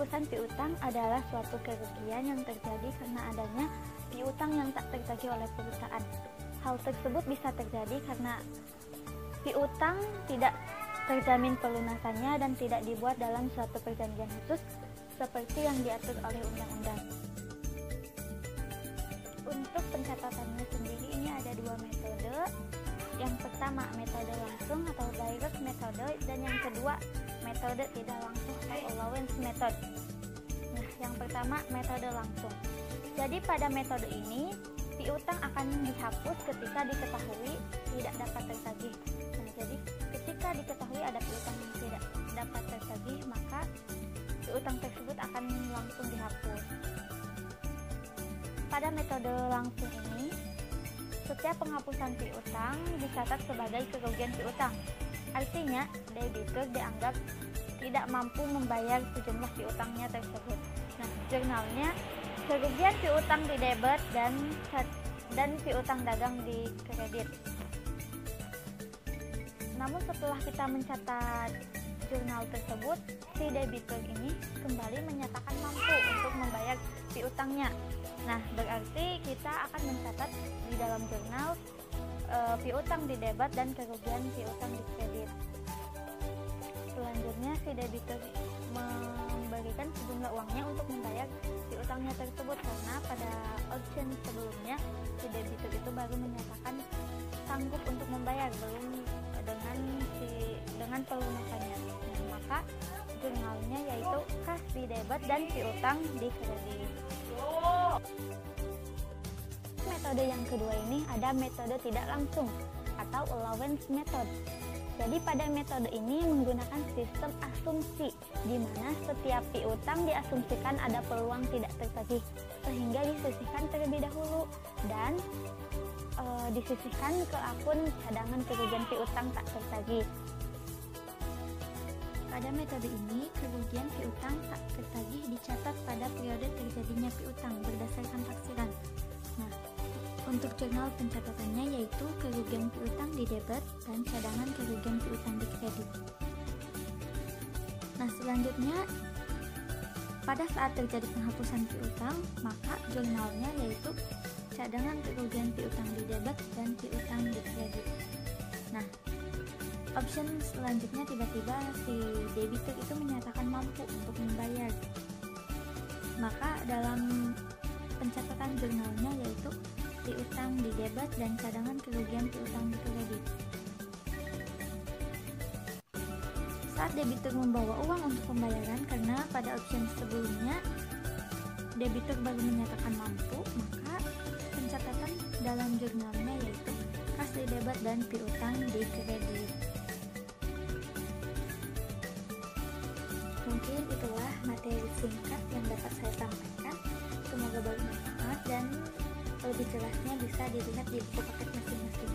Penghapusan piutang adalah suatu kerugian yang terjadi karena adanya piutang yang tak tertagih oleh perusahaan. Hal tersebut bisa terjadi karena piutang tidak terjamin pelunasannya dan tidak dibuat dalam suatu perjanjian khusus seperti yang diatur oleh undang-undang. Untuk pencatatannya sendiri ini ada dua metode. Yang pertama metode langsung atau direct metode, dan yang kedua metode tidak langsung atau allowance method. Nah, yang pertama metode langsung. Jadi pada metode ini piutang akan dihapus ketika diketahui tidak dapat tertagih. Nah, jadi ketika diketahui ada piutang yang tidak dapat tertagih, maka piutang tersebut akan langsung dihapus. Pada metode langsung ini, setiap penghapusan piutang dicatat sebagai kerugian piutang. Artinya, debitur dianggap tidak mampu membayar sejumlah piutangnya tersebut. Nah, jurnalnya kerugian piutang di debit dan piutang dagang di kredit. Namun setelah kita mencatat jurnal tersebut, si debitur ini kembali menyatakan mampu untuk membayar piutangnya. Nah, berarti kita akan mencatat di dalam jurnal piutang di debit dan kerugian piutang di kredit. Selanjutnya, si debitur memberikan sejumlah uangnya untuk membayar piutangnya tersebut, karena pada option sebelumnya si debitur itu baru menyatakan sanggup untuk membayar, belum dengan pelunasannya. Nah, maka jurnalnya yaitu kas di debit dan piutang di kredit. Metode yang kedua ini ada metode tidak langsung atau allowance method. Jadi pada metode ini menggunakan sistem asumsi, di mana setiap piutang diasumsikan ada peluang tidak tertagih, sehingga disisihkan terlebih dahulu dan disisihkan ke akun cadangan kerugian piutang tak tertagih. Pada metode ini, kerugian piutang tak tertagih dicatat pada periode terjadinya piutang berdasarkan taksiran. Nah, untuk jurnal pencatatannya yaitu kerugian piutang di debit dan cadangan kerugian piutang di kredit. Nah, selanjutnya pada saat terjadi penghapusan piutang, maka jurnalnya yaitu cadangan kerugian piutang di debit dan piutang di kredit. Nah, option selanjutnya tiba-tiba si debitur itu menyatakan mampu untuk membayar. Maka dalam pencatatan jurnalnya yaitu piutang di debit dan cadangan kerugian piutang di kredit. Saat debitur membawa uang untuk pembayaran, karena pada option sebelumnya debitur baru menyatakan mampu, maka pencatatan dalam jurnalnya yaitu kas di debit dan piutang di kredit. Mungkin itulah materi singkat yang dapat saya sampaikan. Semoga bermanfaat dan lebih jelasnya bisa dilihat di buku paket masing-masing.